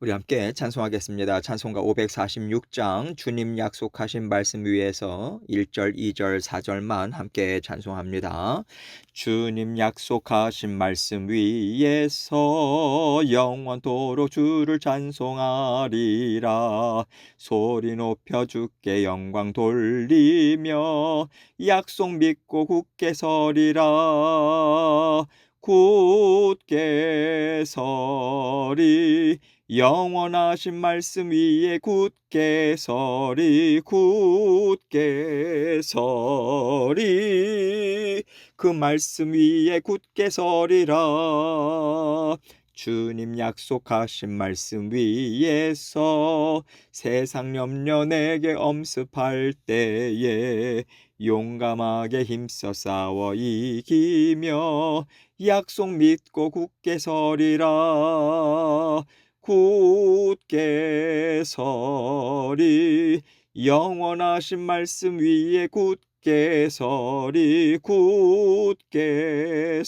우리 함께 찬송하겠습니다. 찬송가 546장 주님 약속하신 말씀 위에서 1절, 2절, 4절만 함께 찬송합니다. 주님 약속하신 말씀 위에서 영원토록 주를 찬송하리라. 소리 높여 주께 영광 돌리며 약속 믿고 굳게 서리라. 굳게 서리 영원하신 말씀 위에 굳게 서리 굳게 서리 그 말씀 위에 굳게 서리라. 주님 약속하신 말씀 위에서 세상 염려 내게 엄습할 때에 용감하게 힘써 싸워 이기며 약속 믿고 굳게 서리라. 굳게 서리 영원하신 말씀 위에 굳게 서리 굳게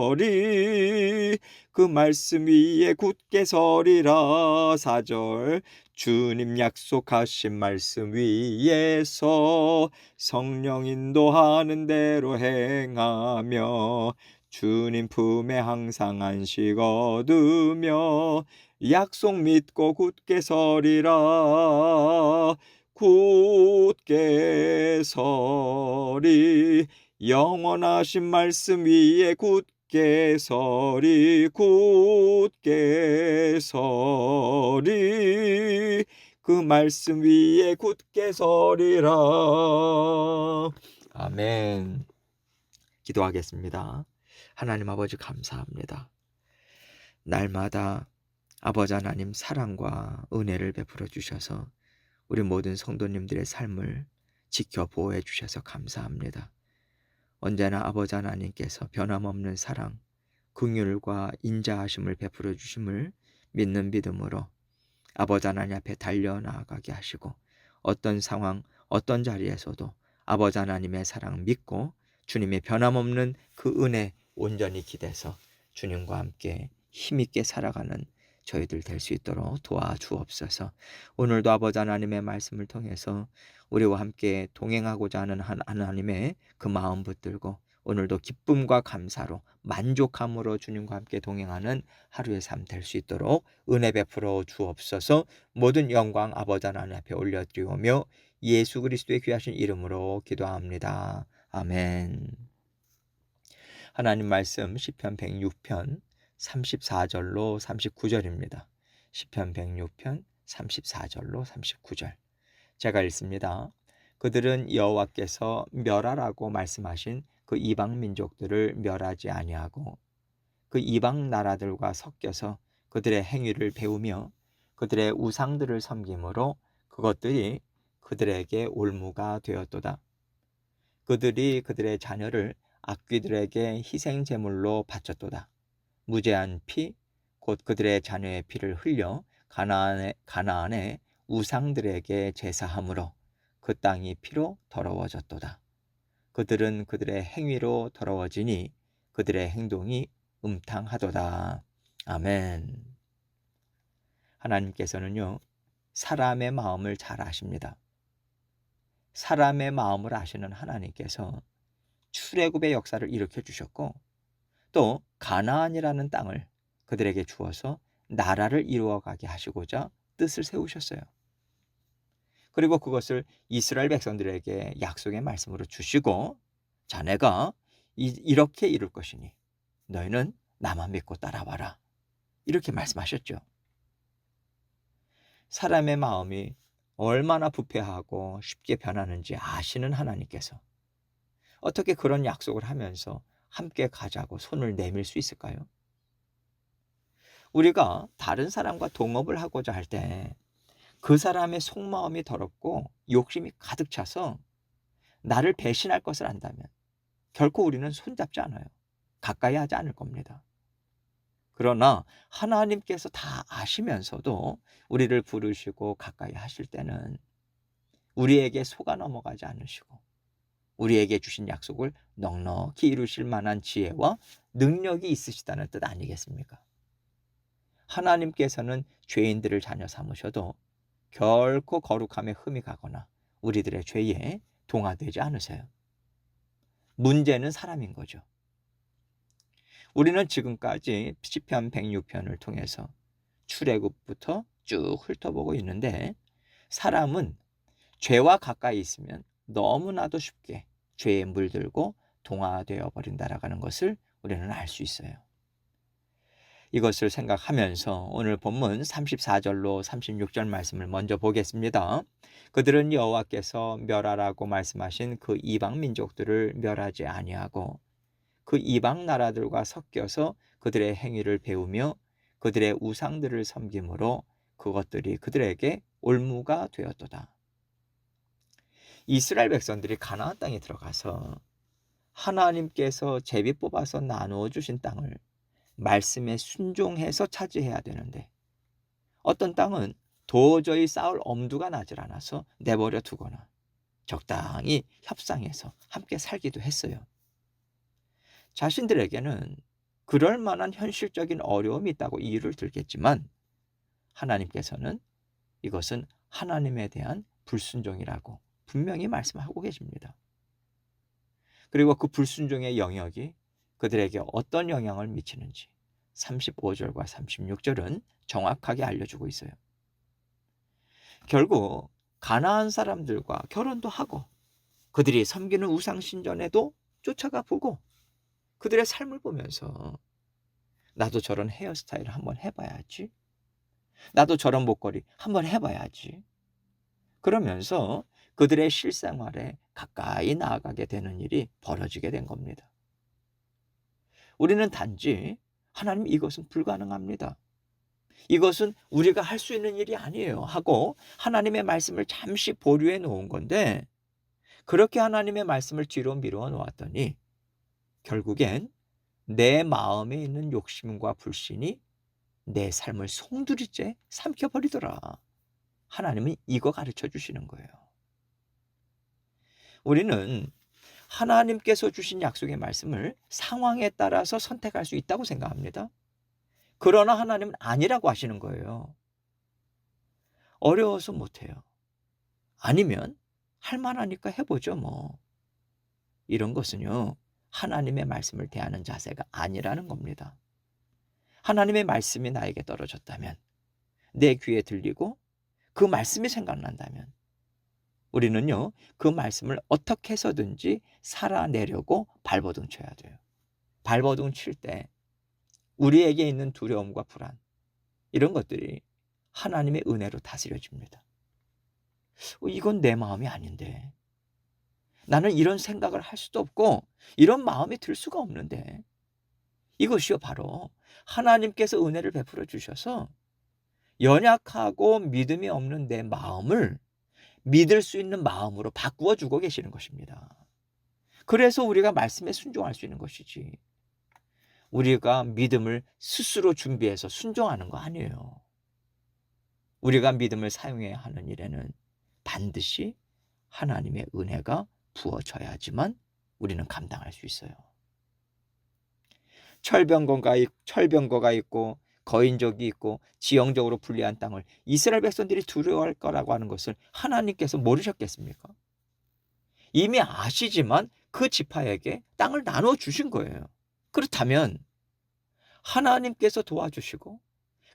서리 그 말씀 위에 굳게 서리라. 4절 주님 약속하신 말씀 위에서 성령 인도하는 대로 행하며 주님 품에 항상 안식 얻으며 약속 믿고 굳게 서리라. 굳게 서리 영원하신 말씀 위에 굳게 서리 굳게 서리 그 말씀 위에 굳게 서리라. 아멘. 기도하겠습니다. 하나님 아버지 감사합니다. 날마다 아버지 하나님 사랑과 은혜를 베풀어 주셔서 우리 모든 성도님들의 삶을 지켜 보호해 주셔서 감사합니다. 언제나 아버지 하나님께서 변함없는 사랑, 긍휼과 인자하심을 베풀어 주심을 믿는 믿음으로 아버지 하나님 앞에 달려나가게 하시고 어떤 상황, 어떤 자리에서도 아버지 하나님의 사랑 믿고 주님의 변함없는 그 은혜 온전히 기대서 주님과 함께 힘있게 살아가는 저희들 될 수 있도록 도와주옵소서. 오늘도 아버지 하나님의 말씀을 통해서 우리와 함께 동행하고자 하는 하나님의 그 마음 붙들고 오늘도 기쁨과 감사로 만족함으로 주님과 함께 동행하는 하루의 삶 될 수 있도록 은혜 베풀어 주옵소서. 모든 영광 아버지 하나님 앞에 올려드리오며 예수 그리스도의 귀하신 이름으로 기도합니다. 아멘. 하나님 말씀 시편 106편 34절로 39절입니다. 시편 106편 34절로 39절. 제가 읽습니다. 그들은 여호와께서 멸하라고 말씀하신 그 이방 민족들을 멸하지 아니하고 그 이방 나라들과 섞여서 그들의 행위를 배우며 그들의 우상들을 섬김으로 그것들이 그들에게 올무가 되었도다. 그들이 그들의 자녀를 악귀들에게 희생 제물로 바쳤도다. 무죄한 피, 곧 그들의 자녀의 피를 흘려 가나안의 우상들에게 제사함으로 그 땅이 피로 더러워졌도다. 그들은 그들의 행위로 더러워지니 그들의 행동이 음탕하도다. 아멘. 하나님께서는요, 사람의 마음을 잘 아십니다. 사람의 마음을 아시는 하나님께서 출애굽의 역사를 일으켜 주셨고 또 가나안이라는 땅을 그들에게 주어서 나라를 이루어가게 하시고자 뜻을 세우셨어요. 그리고 그것을 이스라엘 백성들에게 약속의 말씀으로 주시고 자네가 이렇게 이룰 것이니 너희는 나만 믿고 따라와라. 이렇게 말씀하셨죠. 사람의 마음이 얼마나 부패하고 쉽게 변하는지 아시는 하나님께서 어떻게 그런 약속을 하면서 함께 가자고 손을 내밀 수 있을까요? 우리가 다른 사람과 동업을 하고자 할 때 그 사람의 속마음이 더럽고 욕심이 가득 차서 나를 배신할 것을 안다면 결코 우리는 손잡지 않아요. 가까이 하지 않을 겁니다. 그러나 하나님께서 다 아시면서도 우리를 부르시고 가까이 하실 때는 우리에게 속아 넘어가지 않으시고 우리에게 주신 약속을 넉넉히 이루실 만한 지혜와 능력이 있으시다는 뜻 아니겠습니까? 하나님께서는 죄인들을 자녀 삼으셔도 결코 거룩함에 흠이 가거나 우리들의 죄에 동화되지 않으세요. 문제는 사람인 거죠. 우리는 지금까지 시편 106편을 통해서 출애굽부터 쭉 훑어보고 있는데, 사람은 죄와 가까이 있으면 너무나도 쉽게 죄에 물들고 동화되어 버린다라는 것을 우리는 알 수 있어요. 이것을 생각하면서 오늘 본문 34절로 36절 말씀을 먼저 보겠습니다. 그들은 여호와께서 멸하라고 말씀하신 그 이방 민족들을 멸하지 아니하고 그 이방 나라들과 섞여서 그들의 행위를 배우며 그들의 우상들을 섬김으로 그것들이 그들에게 올무가 되었도다. 이스라엘 백성들이 가나안 땅에 들어가서 하나님께서 제비 뽑아서 나누어 주신 땅을 말씀에 순종해서 차지해야 되는데, 어떤 땅은 도저히 싸울 엄두가 나질 않아서 내버려 두거나 적당히 협상해서 함께 살기도 했어요. 자신들에게는 그럴 만한 현실적인 어려움이 있다고 이유를 들겠지만, 하나님께서는 이것은 하나님에 대한 불순종이라고 분명히 말씀하고 계십니다. 그리고 그 불순종의 영역이 그들에게 어떤 영향을 미치는지 35절과 36절은 정확하게 알려주고 있어요. 결국 가나안 사람들과 결혼도 하고 그들이 섬기는 우상 신전에도 쫓아가 보고 그들의 삶을 보면서 나도 저런 헤어스타일을 한번 해봐야지, 나도 저런 목걸이 한번 해봐야지, 그러면서 그들의 실생활에 가까이 나아가게 되는 일이 벌어지게 된 겁니다. 우리는 단지 하나님, 이것은 불가능합니다, 이것은 우리가 할 수 있는 일이 아니에요 하고 하나님의 말씀을 잠시 보류해 놓은 건데, 그렇게 하나님의 말씀을 뒤로 미루어 놓았더니 결국엔 내 마음에 있는 욕심과 불신이 내 삶을 송두리째 삼켜버리더라. 하나님은 이거 가르쳐 주시는 거예요. 우리는 하나님께서 주신 약속의 말씀을 상황에 따라서 선택할 수 있다고 생각합니다. 그러나 하나님은 아니라고 하시는 거예요. 어려워서 못해요. 아니면 할만하니까 해보죠 뭐. 이런 것은요, 하나님의 말씀을 대하는 자세가 아니라는 겁니다. 하나님의 말씀이 나에게 떨어졌다면, 내 귀에 들리고 그 말씀이 생각난다면 우리는요, 그 말씀을 어떻게 해서든지 살아내려고 발버둥 쳐야 돼요. 발버둥 칠 때 우리에게 있는 두려움과 불안, 이런 것들이 하나님의 은혜로 다스려집니다. 이건 내 마음이 아닌데, 나는 이런 생각을 할 수도 없고 이런 마음이 들 수가 없는데, 이것이요 바로 하나님께서 은혜를 베풀어 주셔서 연약하고 믿음이 없는 내 마음을 믿을 수 있는 마음으로 바꾸어 주고 계시는 것입니다. 그래서 우리가 말씀에 순종할 수 있는 것이지, 우리가 믿음을 스스로 준비해서 순종하는 거 아니에요. 우리가 믿음을 사용해야 하는 일에는 반드시 하나님의 은혜가 부어져야지만 우리는 감당할 수 있어요. 철병거가 있고 거인족이 있고 지형적으로 불리한 땅을 이스라엘 백성들이 두려워할 거라고 하는 것을 하나님께서 모르셨겠습니까? 이미 아시지만 그 지파에게 땅을 나눠 주신 거예요. 그렇다면 하나님께서 도와주시고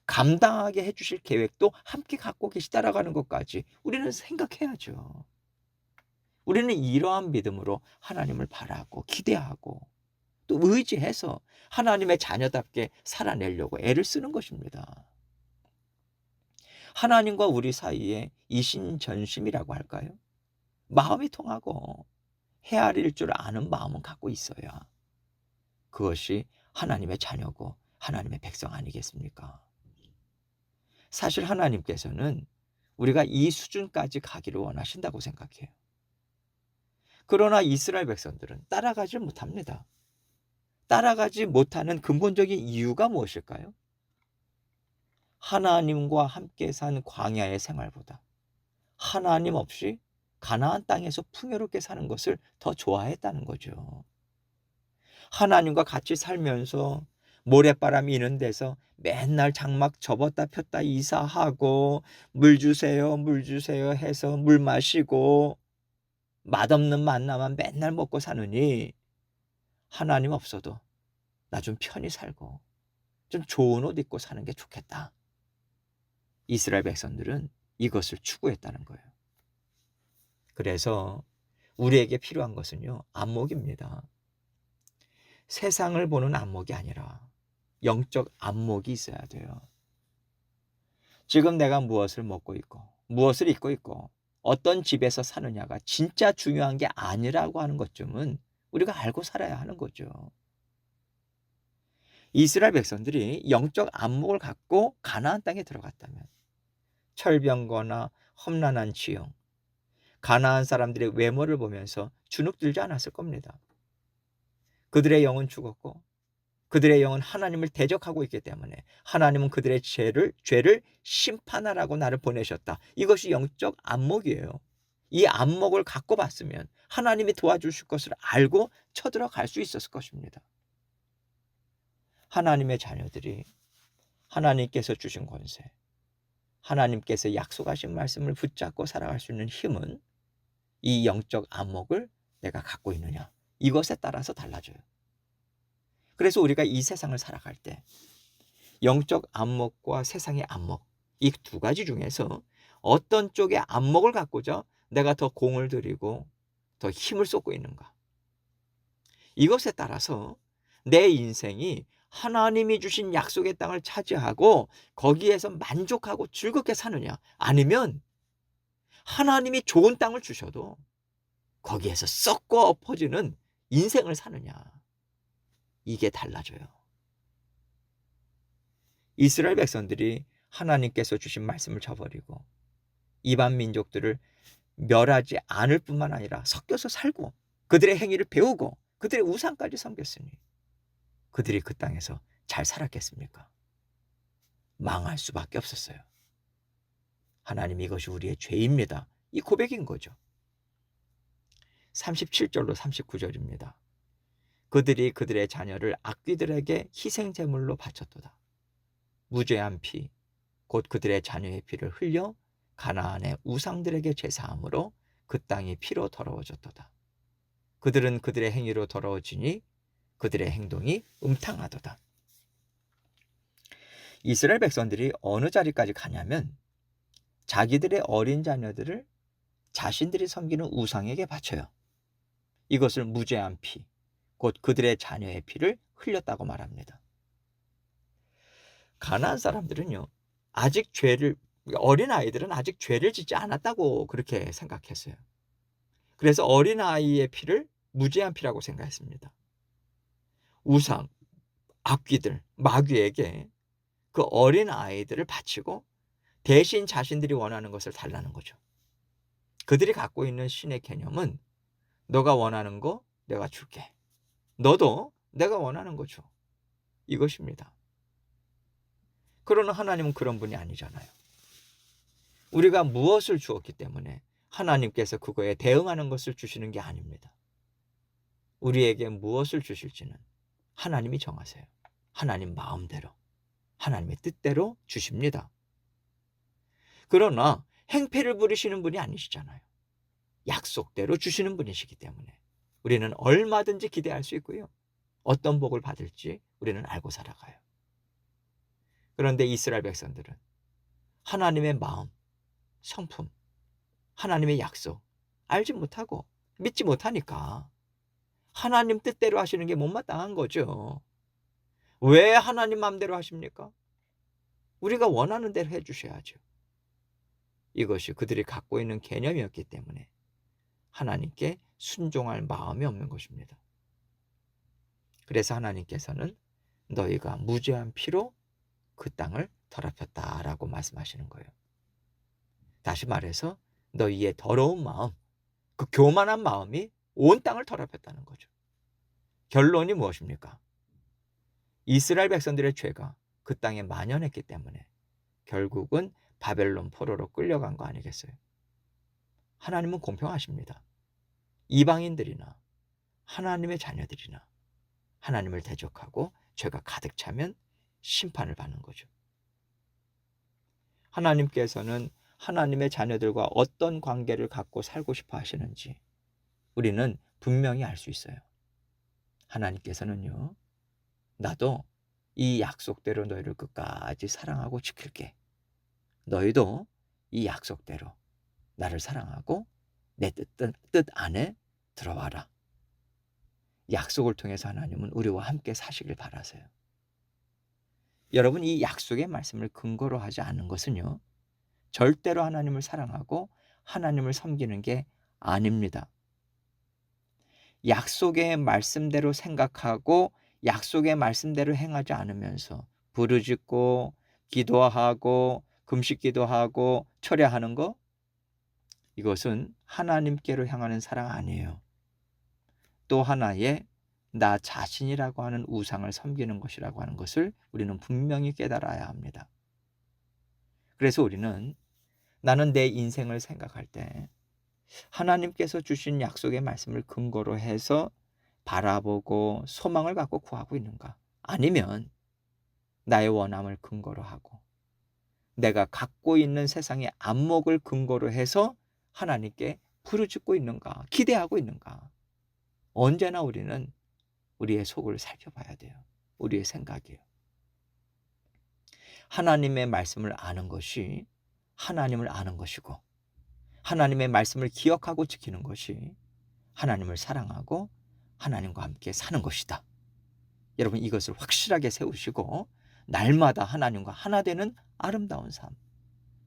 감당하게 해주실 계획도 함께 갖고 계시다라고 하는 것까지 우리는 생각해야죠. 우리는 이러한 믿음으로 하나님을 바라고 기대하고 또 의지해서 하나님의 자녀답게 살아내려고 애를 쓰는 것입니다. 하나님과 우리 사이에 이신전심이라고 할까요? 마음이 통하고 헤아릴 줄 아는 마음은 갖고 있어야 그것이 하나님의 자녀고 하나님의 백성 아니겠습니까? 사실 하나님께서는 우리가 이 수준까지 가기를 원하신다고 생각해요. 그러나 이스라엘 백성들은 따라가지 못합니다. 따라가지 못하는 근본적인 이유가 무엇일까요? 하나님과 함께 산 광야의 생활보다 하나님 없이 가나안 땅에서 풍요롭게 사는 것을 더 좋아했다는 거죠. 하나님과 같이 살면서 모래바람이 있는 데서 맨날 장막 접었다 폈다 이사하고 물 주세요, 물 주세요 해서 물 마시고 맛없는 만나만 맨날 먹고 사느니 하나님 없어도 나 좀 편히 살고 좀 좋은 옷 입고 사는 게 좋겠다. 이스라엘 백성들은 이것을 추구했다는 거예요. 그래서 우리에게 필요한 것은요, 안목입니다. 세상을 보는 안목이 아니라 영적 안목이 있어야 돼요. 지금 내가 무엇을 먹고 있고 무엇을 입고 있고 어떤 집에서 사느냐가 진짜 중요한 게 아니라고 하는 것쯤은 우리가 알고 살아야 하는 거죠. 이스라엘 백성들이 영적 안목을 갖고 가나안 땅에 들어갔다면 철병거나 험난한 지형, 가나안 사람들의 외모를 보면서 주눅들지 않았을 겁니다. 그들의 영은 죽었고 그들의 영은 하나님을 대적하고 있기 때문에 하나님은 그들의 죄를 심판하라고 나를 보내셨다. 이것이 영적 안목이에요. 이 안목을 갖고 봤으면 하나님이 도와주실 것을 알고 쳐들어갈 수 있었을 것입니다. 하나님의 자녀들이 하나님께서 주신 권세, 하나님께서 약속하신 말씀을 붙잡고 살아갈 수 있는 힘은 이 영적 안목을 내가 갖고 있느냐, 이것에 따라서 달라져요. 그래서 우리가 이 세상을 살아갈 때 영적 안목과 세상의 안목, 이 두 가지 중에서 어떤 쪽의 안목을 갖고자 내가 더 공을 들이고 더 힘을 쏟고 있는가, 이것에 따라서 내 인생이 하나님이 주신 약속의 땅을 차지하고 거기에서 만족하고 즐겁게 사느냐, 아니면 하나님이 좋은 땅을 주셔도 거기에서 썩고 엎어지는 인생을 사느냐, 이게 달라져요. 이스라엘 백성들이 하나님께서 주신 말씀을 저버리고 이방 민족들을 멸하지 않을 뿐만 아니라 섞여서 살고 그들의 행위를 배우고 그들의 우상까지 섬겼으니 그들이 그 땅에서 잘 살았겠습니까? 망할 수밖에 없었어요. 하나님, 이것이 우리의 죄입니다. 이 고백인 거죠. 37절로 39절입니다. 그들이 그들의 자녀를 악귀들에게 희생제물로 바쳤도다. 무죄한 피, 곧 그들의 자녀의 피를 흘려 가나안의 우상들에게 제사함으로 그 땅이 피로 더러워졌도다. 그들은 그들의 행위로 더러워지니 그들의 행동이 음탕하도다. 이스라엘 백성들이 어느 자리까지 가냐면 자기들의 어린 자녀들을 자신들이 섬기는 우상에게 바쳐요. 이것을 무죄한 피, 곧 그들의 자녀의 피를 흘렸다고 말합니다. 가나안 사람들은요, 어린아이들은 아직 죄를 짓지 않았다고 그렇게 생각했어요. 그래서 어린아이의 피를 무죄한 피라고 생각했습니다. 우상, 악귀들, 마귀에게 그 어린아이들을 바치고 대신 자신들이 원하는 것을 달라는 거죠. 그들이 갖고 있는 신의 개념은 너가 원하는 거 내가 줄게, 너도 내가 원하는 거 줘, 이것입니다. 그러나 하나님은 그런 분이 아니잖아요. 우리가 무엇을 주었기 때문에 하나님께서 그거에 대응하는 것을 주시는 게 아닙니다. 우리에게 무엇을 주실지는 하나님이 정하세요. 하나님 마음대로, 하나님의 뜻대로 주십니다. 그러나 행패를 부리시는 분이 아니시잖아요. 약속대로 주시는 분이시기 때문에 우리는 얼마든지 기대할 수 있고요, 어떤 복을 받을지 우리는 알고 살아가요. 그런데 이스라엘 백성들은 하나님의 마음, 성품, 하나님의 약속 알지 못하고 믿지 못하니까 하나님 뜻대로 하시는 게 못마땅한 거죠. 왜 하나님 마음대로 하십니까? 우리가 원하는 대로 해주셔야죠. 이것이 그들이 갖고 있는 개념이었기 때문에 하나님께 순종할 마음이 없는 것입니다. 그래서 하나님께서는 너희가 무죄한 피로 그 땅을 더럽혔다라고 말씀하시는 거예요. 다시 말해서 너희의 더러운 마음, 그 교만한 마음이 온 땅을 더럽혔다는 거죠. 결론이 무엇입니까? 이스라엘 백성들의 죄가 그 땅에 만연했기 때문에 결국은 바벨론 포로로 끌려간 거 아니겠어요? 하나님은 공평하십니다. 이방인들이나 하나님의 자녀들이나 하나님을 대적하고 죄가 가득 차면 심판을 받는 거죠. 하나님께서는 하나님의 자녀들과 어떤 관계를 갖고 살고 싶어 하시는지 우리는 분명히 알 수 있어요. 하나님께서는요, 나도 이 약속대로 너희를 끝까지 사랑하고 지킬게. 너희도 이 약속대로 나를 사랑하고 내 뜻 안에 들어와라. 약속을 통해서 하나님은 우리와 함께 사시길 바라세요. 여러분, 이 약속의 말씀을 근거로 하지 않은 것은요, 절대로 하나님을 사랑하고 하나님을 섬기는 게 아닙니다. 약속의 말씀대로 생각하고 약속의 말씀대로 행하지 않으면서 부르짖고 기도하고 금식 기도하고 철야하는 거, 이것은 하나님께로 향하는 사랑 아니에요. 또 하나의 나 자신이라고 하는 우상을 섬기는 것이라고 하는 것을 우리는 분명히 깨달아야 합니다. 그래서 우리는 나는 내 인생을 생각할 때 하나님께서 주신 약속의 말씀을 근거로 해서 바라보고 소망을 갖고 구하고 있는가? 아니면 나의 원함을 근거로 하고 내가 갖고 있는 세상의 안목을 근거로 해서 하나님께 부르짖고 있는가? 기대하고 있는가? 언제나 우리는 우리의 속을 살펴봐야 돼요. 우리의 생각이에요. 하나님의 말씀을 아는 것이 하나님을 아는 것이고 하나님의 말씀을 기억하고 지키는 것이 하나님을 사랑하고 하나님과 함께 사는 것이다. 여러분, 이것을 확실하게 세우시고 날마다 하나님과 하나 되는 아름다운 삶,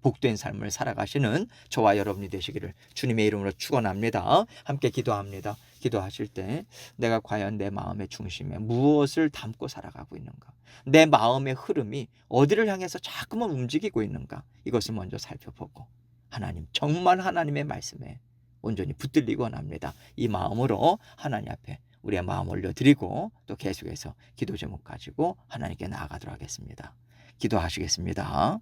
복된 삶을 살아가시는 저와 여러분이 되시기를 주님의 이름으로 축원합니다. 함께 기도합니다. 기도하실 때 내가 과연 내 마음의 중심에 무엇을 담고 살아가고 있는가? 내 마음의 흐름이 어디를 향해서 자꾸만 움직이고 있는가? 이것을 먼저 살펴보고 하나님, 정말 하나님의 말씀에 온전히 붙들리기 원합니다. 이 마음으로 하나님 앞에 우리의 마음 올려드리고 또 계속해서 기도 제목 가지고 하나님께 나아가도록 하겠습니다. 기도하시겠습니다.